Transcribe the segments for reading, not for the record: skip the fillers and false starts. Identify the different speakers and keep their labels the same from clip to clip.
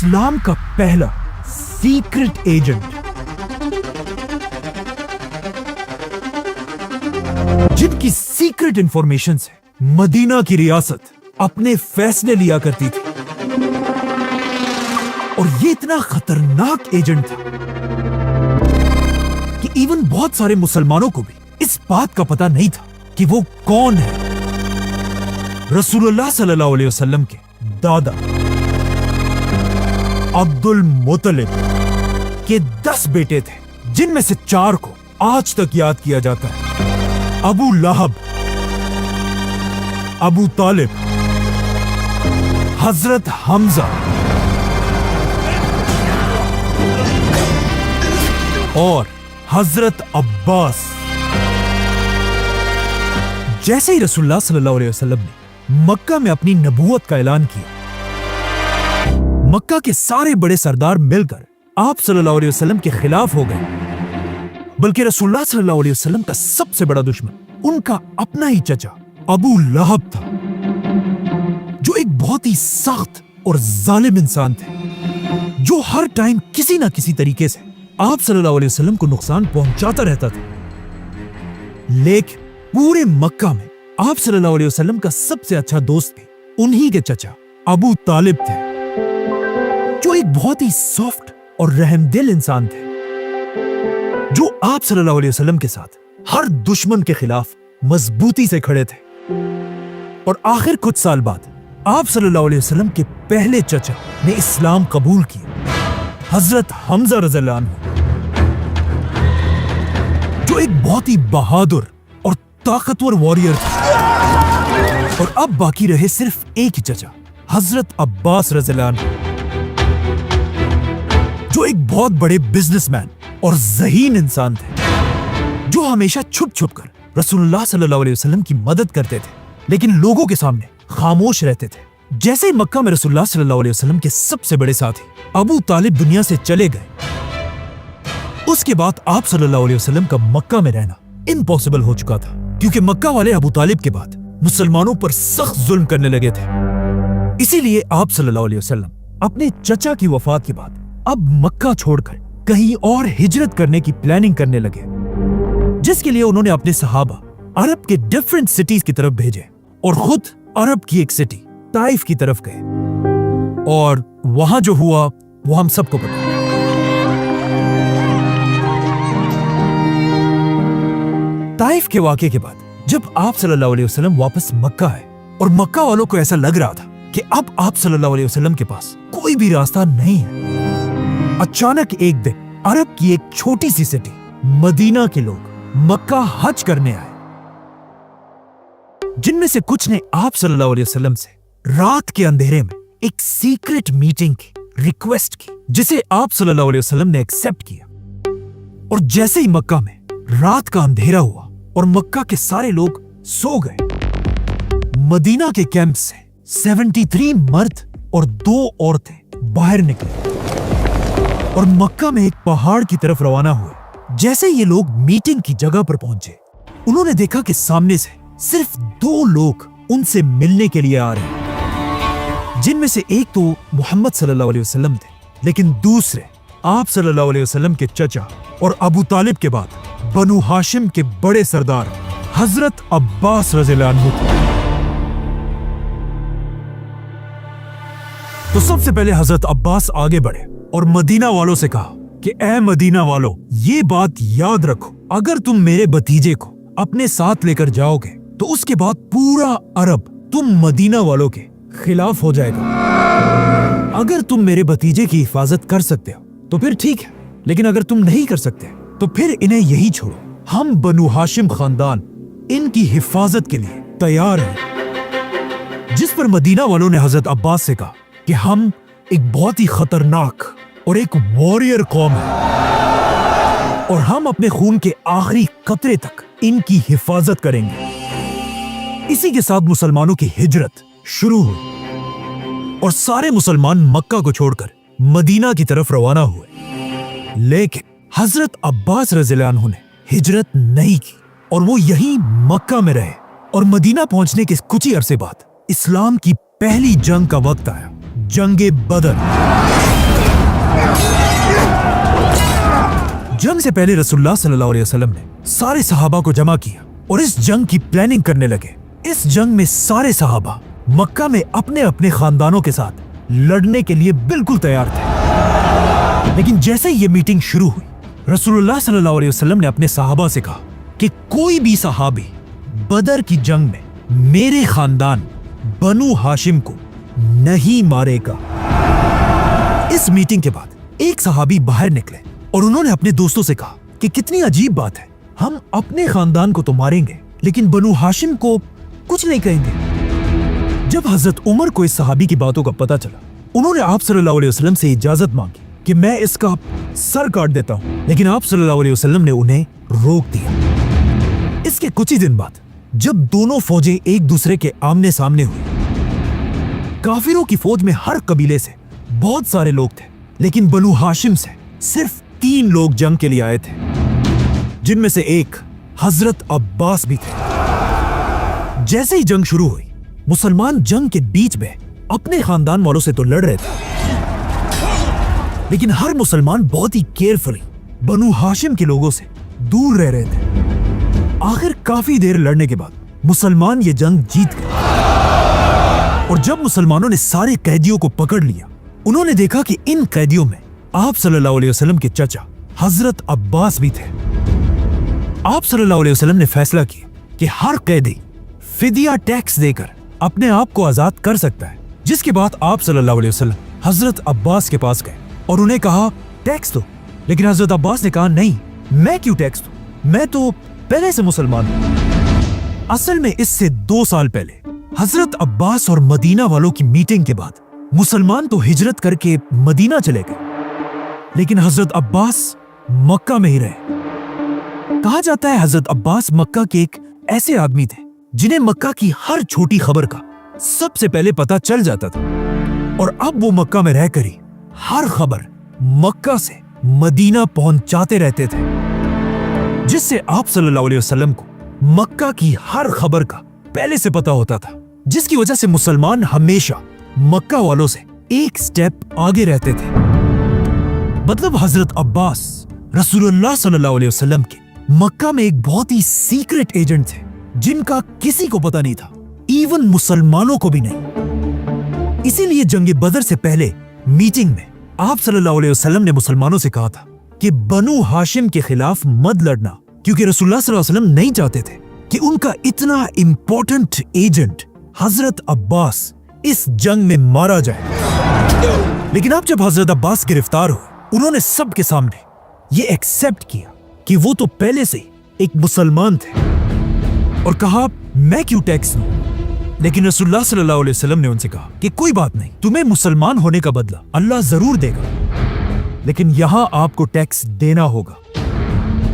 Speaker 1: इस्लाम का पहला secret agent जिनकी सीक्रेट इंफॉर्मेशन से मदीना की रियासत अपने फैसले लिया करती थी। और ये इतना खतरनाक एजेंट था कि इवन बहुत सारे मुसलमानों को भी इस बात का पता नहीं था कि वो कौन है। रसूलुल्लाह सल्लल्लाहु अलैहि वसल्लम के दादा अब्दुल मुत्तलिब के 10 बेटे थे, जिनमें से 4 को आज तक याद किया जाता है। अबू लहब, अबू तालिब, हजरत हमजा और हजरत अब्बास। जैसे ही रसूलुल्लाह सल्लल्लाहु अलैहि वसल्लम ने मक्का में अपनी नबूवत का ऐलान किया, मक्का के सारे बड़े सरदार मिलकर आप सल्लल्लाहु अलैहि वसल्लम के खिलाफ हो गए। बल्कि रसूलुल्लाह सल्लल्लाहु अलैहि वसल्लम का सबसे बड़ा दुश्मन उनका अपना ही चचा अबू लहब था, जो एक बहुत ही सख्त और जालिम इंसान थे, जो हर टाइम किसी ना किसी तरीके से आप सल्लल्लाहु अलैहि वसल्लम को नुकसान पहुंचाता रहता था। लेकिन पूरे मक्का में आप सल्लल्लाहु अलैहि वसल्लम का सबसे अच्छा दोस्त भी उन्हीं के चचा अबू तालिब थे, जो एक बहुत ही सॉफ्ट और रहमदिल इंसान थे, जो आप सल्लल्लाहु अलैहि वसल्लम के साथ हर दुश्मन के खिलाफ मजबूती से खड़े थे। और आखिर कुछ साल बाद आप सल्लल्लाहु अलैहि वसल्लम के पहले चचा ने इस्लाम कबूल किया, हजरत हमजा रज़ियल्लाहु अन्हु, जो एक बहुत ही बहादुर और ताकतवर वॉरियर था। और अब बाकी रहे सिर्फ एक ही चचा, हजरत अब्बास रज़ियल्लाहु अन्हु, जो एक बहुत बड़े बिजनेसमैन और ज़हीन इंसान थे, जो हमेशा छुप छुप कर रसूलुल्लाह सल्लल्लाहु अलैहि वसल्लम की मदद करते थे, लेकिन लोगों के सामने खामोश रहते थे। जैसे ही मक्का में रसूलुल्लाह सल्लल्लाहु अलैहि वसल्लम के सबसे बड़े साथी अबू तालिब दुनिया से चले गए, उसके बाद आप सल्लल्लाहु अलैहि वसल्लम का मक्का में रहना इम्पॉसिबल हो चुका था, क्योंकि मक्का वाले अबू तालिब के बाद मुसलमानों पर सख्त जुल्म करने लगे थे। इसीलिए आप सल्लल्लाहु अलैहि वसल्लम अपने चचा की वफात के बाद अब मक्का छोड़कर कहीं और हिजरत करने की प्लानिंग करने लगे, जिसके लिए उन्होंने अपने सहाबा अरब के डिफरेंट सिटीज की तरफ भेजे और खुद अरब की एक सिटी ताइफ की तरफ गए। और वहां जो हुआ वो हम सबको पता है। ताइफ के वाक़े के बाद जब आप सल्लल्लाहु अलैहि वसल्लम वापस मक्का आए और मक्का वालों को ऐसा लग रहा था कि अब आप सल्लल्लाहु अलैहि वसल्लम के पास कोई भी रास्ता नहीं है, अचानक एक दिन अरब की एक छोटी सी सिटी मदीना के लोग मक्का हज करने आए, जिनमें से कुछ ने आप सल्लल्लाहु अलैहि वसल्लम से रात के अंधेरे में एक सीक्रेट मीटिंग की रिक्वेस्ट की, जिसे आप सल्लल्लाहु अलैहि वसल्लम ने एक्सेप्ट किया। और जैसे ही मक्का में रात का अंधेरा हुआ और मक्का के सारे लोग सो गए, मदीना के कैंप से 73 मर्द और 2 औरतें बाहर निकले और मक्का में एक पहाड़ की तरफ रवाना हुए। जैसे ये लोग मीटिंग की जगह पर पहुंचे, उन्होंने देखा कि सामने से सिर्फ 2 लोग उनसे मिलने के लिए आ रहे हैं, जिनमें से एक तो मोहम्मद सल्लल्लाहु अलैहि वसल्लम थे, लेकिन दूसरे आप सल्लल्लाहु अलैहि वसल्लम के चचा और अबू तालिब के बाद बनु हाशिम के बड़े सरदार हजरत अब्बास रज़ियल्लाहु अन्हु थे। तो सबसे पहले हजरत अब्बास आगे बढ़े और मदीना वालों से कहा कि ए मदीना वालों, ये बात याद रखो, अगर तुम मेरे भतीजे को अपने साथ लेकर जाओगे तो उसके बाद पूरा अरब तुम मदीना वालों के खिलाफ हो जाएगा। अगर तुम मेरे भतीजे की हिफाजत कर सकते हो तो फिर ठीक है, लेकिन अगर तुम नहीं कर सकते तो फिर इन्हें यही छोड़ो, हम बनु हाशिम खानदान इनकी हिफाजत के लिए तैयार हैं। जिस पर मदीना वालों ने हजरत अब्बास से कहा कि हम एक बहुत ही खतरनाक और एक वॉरियर कौम है और हम अपने खून के आखिरी कतरे तक इनकी हिफाजत करेंगे। इसी के साथ मुसलमानों की हिजरत शुरू हुई और सारे मुसलमान मक्का को छोड़कर मदीना की तरफ रवाना हुए। लेकिन हजरत अब्बास रज़ियल्लाहु अन्हु ने हिजरत नहीं की और वो यहीं मक्का में रहे। और मदीना पहुंचने के कुछ ही अरसे बाद इस्लाम की पहली जंग का वक्त आया, जंगे बदर। जंग से पहले रसूलुल्लाह सल्लल्लाहु अलैहि वसल्लम ने सारे सहाबा को जमा किया और इस जंग की प्लानिंग करने लगे। इस जंग में सारे सहाबा मक्का में अपने अपने खानदानों के साथ लड़ने के लिए बिल्कुल तैयार थे। लेकिन जैसे ही ये मीटिंग शुरू हुई, रसूलुल्लाह सल्लल्लाहु अलैहि वसल्लम ने अपने सहाबा से कहा कि कोई भी सहाबी बदर की जंग में मेरे खानदान बनु हाशिम को नहीं मारेगा। इस मीटिंग के बाद एक सहाबी बाहर निकले और उन्होंने अपने दोस्तों से कहा कि कितनी अजीब बात है, हम अपने खानदान को तो मारेंगे लेकिन बनु हाशिम को कुछ नहीं कहेंगे। जब हजरत उमर को इस सहाबी की बातों का पता चला, उन्होंने आप सल्लल्लाहु अलैहि वसल्लम से इजाजत मांगी कि मैं इसका सर काट देता हूं, लेकिन आप सल्लल्लाहु अलैहि वसल्लम ने उन्हें रोक दिया। इसके कुछ ही दिन बाद जब दोनों फौजें एक दूसरे के आमने सामने हुई, काफिरों की फौज में हर कबीले से बहुत सारे लोग थे, लेकिन बनु हाशिम से सिर्फ 3 लोग जंग के लिए आए थे, जिनमें से एक हजरत अब्बास भी थे। जैसे ही जंग शुरू हुई, मुसलमान जंग के बीच में अपने खानदान वालों से तो लड़ रहे थे, लेकिन हर मुसलमान बहुत ही केयरफुली बनु हाशिम के लोगों से दूर रह रहे थे। आखिर काफी देर लड़ने के बाद मुसलमान ये जंग जीत गए और जब मुसलमानों ने सारे कैदियों को पकड़ लिया, उन्होंने देखा कि इन कैदियों में आप सल्लल्लाहु अलैहि वसल्लम के चचा हजरत अब्बास भी थे। आप सल्लल्लाहु अलैहि वसल्लम ने फैसला किया कि हर कैदी फिदिया टैक्स देकर अपने आप को आजाद कर सकता है। जिसके बाद आप सल्लल्लाहु अलैहि वसल्लम हजरत अब्बास के पास गए और उन्हें कहा टैक्स दो, लेकिन हजरत अब्बास ने कहा नहीं, मैं क्यों टैक्स दूं, मैं तो पहले से मुसलमान हूं। असल में इससे 2 साल पहले हजरत अब्बास और मदीना वालों की मीटिंग के बाद मुसलमान तो हिजरत करके मदीना चले गए, लेकिन हजरत अब्बास मक्का में ही रहे। कहा जाता है हजरत अब्बास मक्का के एक ऐसे आदमी थे जिन्हें मक्का की हर छोटी खबर का सबसे पहले पता चल जाता था, और अब वो मक्का में रहकर ही हर खबर मक्का से मदीना पहुंचाते रहते थे, जिससे आप सल्लल्लाहु अलैहि वसल्लम को मक्का की हर खबर का पहले से पता होता था, जिसकी वजह से मुसलमान हमेशा मक्का वालों से एक स्टेप आगे रहते थे। मतलब हजरत अब्बास रसूलुल्लाह सल्लल्लाहु अलैहि वसल्लम के मक्का में एक बहुत ही सीक्रेट एजेंट थे, जिनका किसी को पता नहीं था, इवन मुसलमानों को भी नहीं। इसीलिए जंग बदर से पहले मीटिंग में आप सल्लल्लाहु अलैहि वसल्लम ने मुसलमानों से कहा था कि बनु हाशिम के खिलाफ मत लड़ना, क्योंकि रसूलुल्लाह सल्लल्लाहु अलैहि वसल्लम नहीं चाहते थे कि उनका इतना इंपॉर्टेंट एजेंट हजरत अब्बास इस जंग में मारा जाए। लेकिन अब जब हजरत अब्बास गिरफ्तार हुए, उन्होंने सबके सामने ये एक्सेप्ट किया कि वो तो पहले से एक मुसलमान थे और कहा मैं क्यों टैक्स दूं। लेकिन रसूलुल्लाह सल्लल्लाहु अलैहि वसल्लम ने उनसे कहा कि कोई बात नहीं, तुम्हें मुसलमान होने का बदला अल्लाह जरूर देगा, लेकिन यहां आपको टैक्स देना होगा,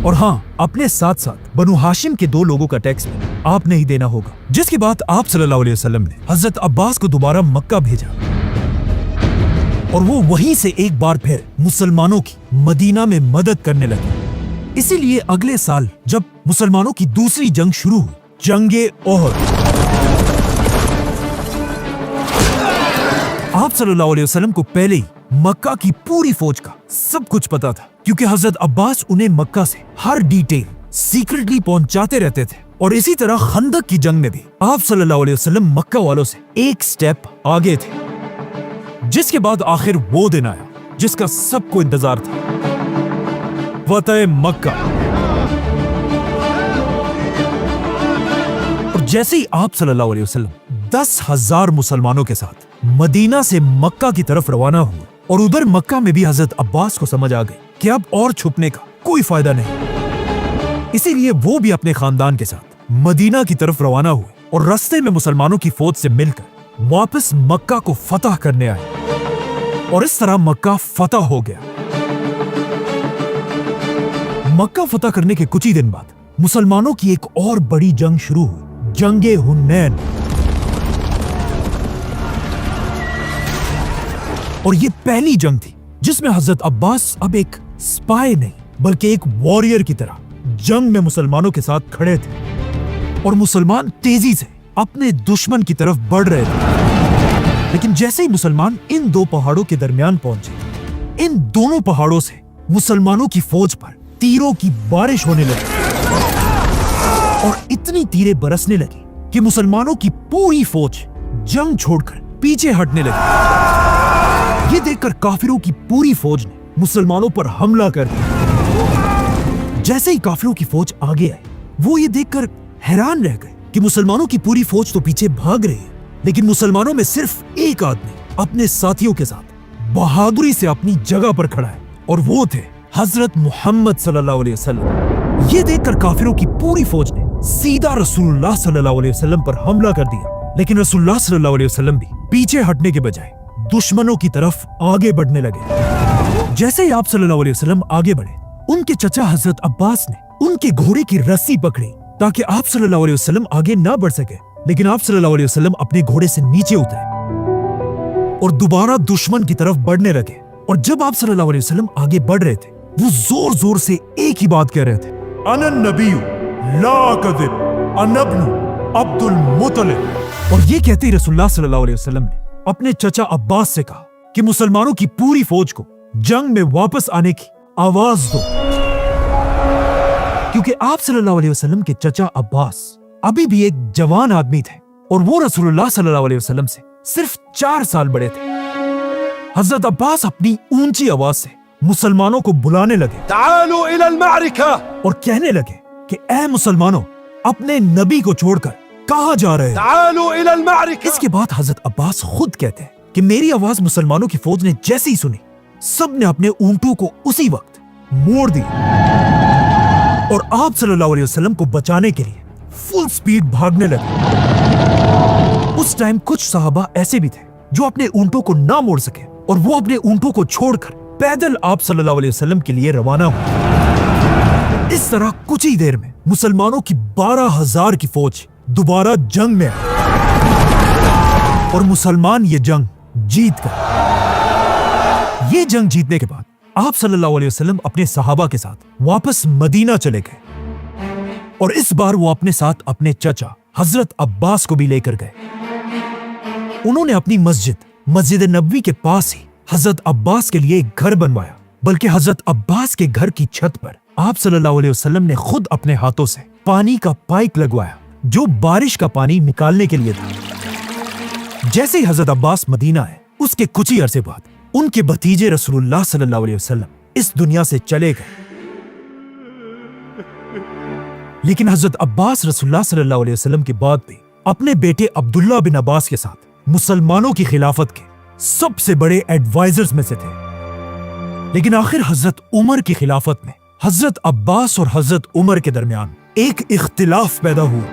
Speaker 1: और हाँ, अपने साथ साथ बनु हाशिम के 2 लोगों का टैक्स आपने ही देना होगा। जिसके बाद आप सल्लल्लाहु अलैहि वसल्लम ने हजरत अब्बास को दोबारा मक्का भेजा और वो वहीं से एक बार फिर मुसलमानों की मदीना में मदद करने लगे। इसीलिए अगले साल जब मुसलमानों की दूसरी जंग शुरू हुई, जंगे ओहद, आप सल्लल्लाहु अलैहि वसल्लम को पहले ही मक्का की पूरी फौज का सब कुछ पता था, क्योंकि हजरत अब्बास उन्हें मक्का से हर डिटेल सीक्रेटली पहुंचाते रहते थे। और इसी तरह खंदक की जंग में भी आप सल्लल्लाहु अलैहि वसल्लम मक्का वालों से एक स्टेप आगे थे। जिसके बाद आखिर वो दिन आया जिसका सबको इंतजार था, फतह मक्का। और जैसे ही आप सल्लल्लाहु अलैहि वसल्लम 10,000 मुसलमानों के साथ मदीना से मक्का की तरफ रवाना हुए, और उधर मक्का में भी हजरत अब्बास को समझ आ गई कि अब और छुपने का कोई फायदा नहीं। इसीलिए वो भी अपने खानदान के साथ मदीना की तरफ रवाना हुए और रास्ते में मुसलमानों की फौज से मिलकर वापस मक्का को फतह करने आए, और इस तरह मक्का फतह हो गया। मक्का फतह करने के कुछ ही दिन बाद मुसलमानों की एक और बड़ी जंग शुरू हुई, जंगे हुनैन। और ये पहली जंग थी जिसमें हजरत अब्बास अब एक स्पाई नहीं बल्कि एक वॉरियर की तरह जंग में मुसलमानों के साथ खड़े थे, और मुसलमान तेजी से अपने दुश्मन की तरफ बढ़ रहे थे। लेकिन जैसे ही मुसलमान इन 2 पहाड़ों के दरमियान पहुंचे, इन दोनों पहाड़ों से मुसलमानों की फौज पर तीरों की बारिश होने लगी और इतनी तीरें बरसने लगी कि मुसलमानों की पूरी फौज जंग छोड़कर पीछे हटने लगी। ये देखकर काफिरों की पूरी फौज ने मुसलमानों पर हमला कर दिया। जैसे ही काफिरों की फौज आगे आई, वो ये देखकर हैरान रह गए कि मुसलमानों की पूरी फौज तो पीछे भाग रही है, लेकिन मुसलमानों में सिर्फ एक आदमी अपने साथियों के साथ बहादुरी से अपनी जगह पर खड़ा है, और वो थे हजरत मोहम्मद सल्लल्लाहु अलैहि वसल्लम। ये देखकर काफिरों की पूरी फौज ने सीधा रसूलुल्लाह सल्लल्लाहु अलैहि वसल्लम पर हमला कर दिया, लेकिन रसूलुल्लाह सल्लल्लाहु अलैहि वसल्लम भी पीछे हटने के बजाय दुश्मनों की तरफ आगे बढ़ने लगे। जैसे ही आप सल्लल्लाहु अलैहि वसल्लम आगे बढ़े, उनके चचा हजरत अब्बास ने उनके घोड़े की रस्सी पकड़ी ताकि आप सल्लल्लाहु अलैहि वसल्लम आगे ना बढ़ सके, लेकिन आप सल्लल्लाहु अलैहि वसल्लम अपने घोड़े से नीचे उतरे और दोबारा दुश्मन की तरफ बढ़ने लगे। और जब आप सल्लल्लाहु अलैहि वसल्लम आगे बढ़ रहे थे, वो जोर जोर से एक ही बात कह रहे थे, अनन नबिय्यु ला कज़िब अना इब्नु अब्दुल मुत्तलिब। और ये कहते ही रसूलुल्लाह सल्लल्लाहु अलैहि वसल्लम ने अपने चचा अब्बास से कहा कि मुसलमानों की पूरी फौज को जंग में वापस आने की आवाज दो, क्योंकि आप सल्लल्लाहु अलैहि वसल्लम के चचा अब्बास अभी भी एक जवान आदमी थे और वो रसूलुल्लाह सल्लल्लाहु अलैहि वसल्लम से सिर्फ 4 साल बड़े थे। हजरत अब्बास अपनी ऊंची आवाज से मुसलमानों को बुलाने लगे, तालू इलल मारिका, और कहने लगे कि ऐ मुसलमानों, अपने नबी को छोड़कर कहां जा रहे हैं? तालू इलल मारिका। इसके बाद हजरत अब्बास खुद कहते हैं कि मेरी आवाज मुसलमानों की फौज ने जैसे ही सुनी, सब ने अपने ऊंटों को उसी वक्त मोड़ दिया और आप सल्लल्लाहु अलैहि वसल्लम को बचाने के लिए फुल स्पीड भागने लगे। उस टाइम कुछ सहाबा ऐसे भी थे जो अपने ऊंटों को ना मोड़ सके और वो अपने ऊंटों को छोड़कर पैदल आप सल्लल्लाहु अलैहि वसल्लम के लिए रवाना हुए। इस तरह कुछ ही देर में मुसलमानों की 12,000 की फौज दोबारा जंग में आई और मुसलमान ये जंग जीत गए। ये जंग जीतने के बाद आप सल्लल्लाहु अलैहि वसल्लम अपने सहाबा के साथ वापस मदीना चले गए और इस बार वो अपने साथ अपने चचा हजरत अब्बास को भी लेकर गए। उन्होंने अपनी मस्जिद नबवी के पास ही हजरत अब्बास के लिए एक घर बनवाया, बल्कि हजरत अब्बास के घर की छत पर आप सल्लल्लाहु अलैहि वसल्लम ने खुद अपने हाथों से पानी का पाइप लगवाया जो बारिश का पानी निकालने के लिए था। जैसे ही हजरत अब्बास मदीना आए, उसके कुछ ही अरसे बाद उनके भतीजे रसूलुल्लाह सल्लल्लाहु अलैहि वसल्लम इस दुनिया से चले गए। लेकिन हजरत अब्बास रसूलुल्लाह सल्लल्लाहु अलैहि वसल्लम के बाद भी अपने बेटे अब्दुल्लाह बिन अब्बास के साथ मुसलमानों की खिलाफत के सबसे बड़े एडवाइजर्स में से थे। लेकिन आखिर हजरत उमर की खिलाफत में हजरत अब्बास और हजरत उमर के दरमियान एक इख्तिलाफ पैदा हुआ।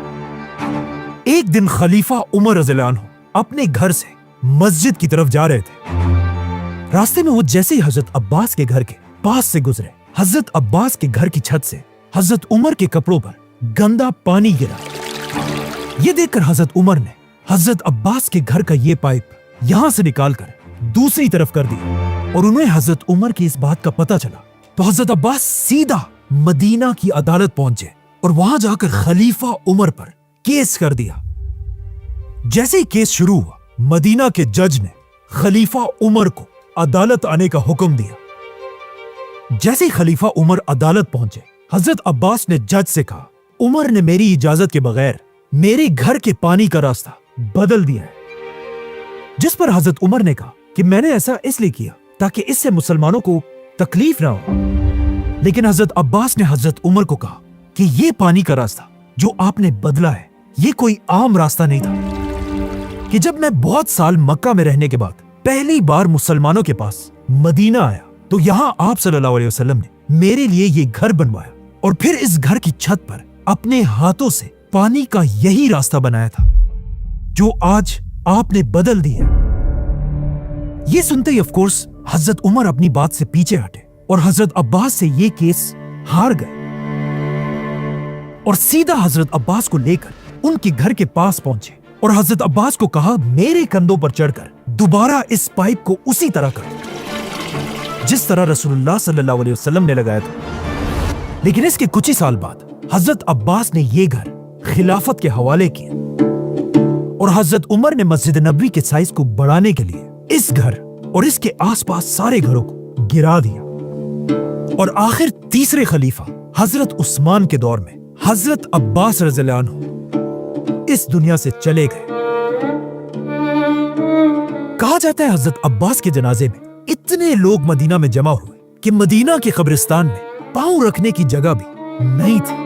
Speaker 1: एक दिन खलीफा उमर रज़ियल्लाहु अन्हु अपने घर से मस्जिद की तरफ जा रहे थे। रास्ते में वो जैसे ही हजरत अब्बास के घर के पास से गुजरे, हजरत अब्बास के घर की छत से हजरत उमर के कपड़ों पर गंदा पानी गिरा। ये देखकर हजरत उमर ने हजरत अब्बास के घर का ये पाइप यहां से निकालकर दूसरी तरफ कर दिया और उन्हें हजरत उमर की इस बात का पता चला तो हजरत अब्बास सीधा मदीना की अदालत पहुंचे और वहां जाकर खलीफा उमर पर केस कर दिया। जैसे ही केस शुरू हुआ, मदीना के जज ने खलीफा उमर को अदालत आने का हुक्म दिया। जैसे ही खलीफा उमर अदालत पहुंचे, हजरत अब्बास ने जज से कहा, उमर ने मेरी इजाजत के बगैर मेरे घर के पानी का रास्ता बदल दिया है। जिस पर हजरत उमर ने कहा कि मैंने ऐसा इसलिए किया ताकि इससे मुसलमानों को तकलीफ ना हो। लेकिन हजरत अब्बास ने हजरत उमर को कहा कि ये पानी का रास्ता जो आपने बदला है, ये कोई आम रास्ता नहीं था। कि जब मैं बहुत साल मक्का में रहने के बाद पहली बार मुसलमानों के पास मदीना आया तो यहाँ आप सल्लल्लाहु अलैहि वसल्लम ने मेरे लिए ये घर बनवाया और फिर इस घर की छत पर अपने हाथों से पानी का यही रास्ता बनाया था जो आज आपने बदल दिया। ये सुनते ही ऑफ कोर्स हजरत उमर अपनी बात से पीछे हटे और हजरत अब्बास से ये केस हार गए और सीधा हजरत अब्बास को लेकर उनके घर के पास पहुंचे और हजरत अब्बास को कहा, मेरे कंधों पर चढ़कर दोबारा इस पाइप को उसी तरह कर जिस तरह रसूलुल्लाह सल्लल्लाहु अलैहि वसल्लम ने लगाया था। लेकिन इसके कुछ ही साल बाद हजरत अब्बास ने ये घर खिलाफत के हवाले किया और हजरत उमर ने मस्जिद नबवी के साइज को बढ़ाने के लिए इस घर और इसके आसपास सारे घरों को गिरा दिया और आखिर तीसरे खलीफा हजरत उस्मान के दौर में हजरत अब्बास रज़ियल्लाहु अन्हु इस दुनिया से चले गए। कहा जाता है हजरत अब्बास के जनाजे में इतने लोग मदीना में जमा हुए कि मदीना के कब्रिस्तान में पांव रखने की जगह भी नहीं थी।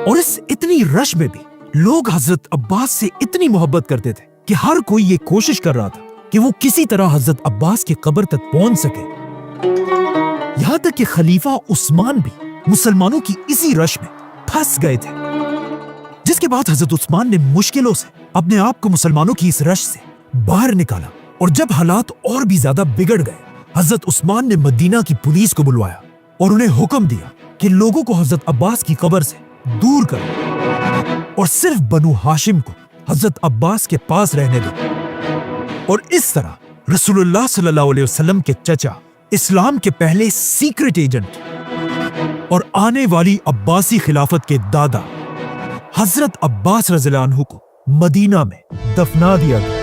Speaker 1: और इस इतनी रश में भी लोग हजरत अब्बास से इतनी मोहब्बत करते थे कि हर कोई ये कोशिश कर रहा था कि वो किसी तरह हजरत अब्बास की कब्र तक पहुंच सके। यहां तक कि खलीफा उस्मान भी मुसलमानों की इसी रश में फंस गए थे, जिसके बाद हजरत उस्मान ने मुश्किलों से अपने आप को मुसलमानों की इस रश से बाहर निकाला। और जब हालात और भी ज्यादा बिगड़ गए, हजरत उस्मान ने मदीना की पुलिस को बुलवाया और उन्हें हुक्म दिया कि लोगों को हजरत अब्बास की कब्र से दूर करो और सिर्फ बनु हाशिम को हजरत अब्बास के पास रहने दो। और इस तरह रसूलुल्लाह सल्लल्लाहु अलैहि वसल्लम के चचा, इस्लाम के पहले सीक्रेट एजेंट और आने वाली अब्बासी खिलाफत के दादा हजरत अब्बास रज़ियल्लाहु अन्हु को मदीना में दफना दिया गया।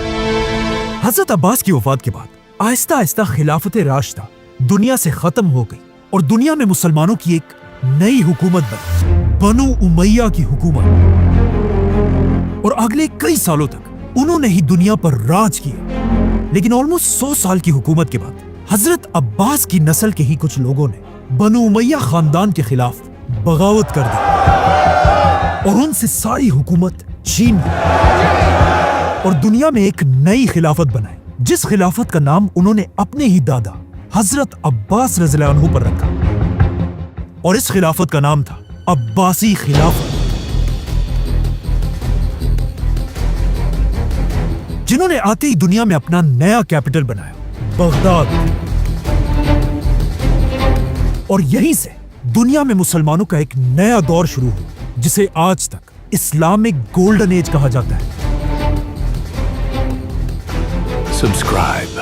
Speaker 1: हजरत अब्बास की वफात के बाद आहिस्ता आहिस्ता खिलाफत राशिदा दुनिया से खत्म हो गई और दुनिया में मुसलमानों की एक नई हुकूमत बनी, बनु उमैया की हुकूमत। और अगले कई सालों तक उन्होंने ही दुनिया पर राज किया। लेकिन ऑलमोस्ट 100 साल की हुकूमत के बाद हजरत अब्बास की नस्ल के ही कुछ लोगों ने बनु उमैया खानदान के खिलाफ बगावत कर दी और उनसे सारी हुकूमत छीन ली और दुनिया में एक नई खिलाफत बनाई, जिस खिलाफत का नाम उन्होंने अपने ही दादा हजरत अब्बास रज़ियल्लाहु अन्हु पर रखा। और इस खिलाफत का नाम था अब्बासी खिलाफत, जिन्होंने आते ही दुनिया में अपना नया कैपिटल बनाया, बगदाद। और यहीं से दुनिया में मुसलमानों का एक नया दौर शुरू हुआ, जिसे आज तक इस्लामिक गोल्डन एज कहा जाता है।
Speaker 2: Subscribe.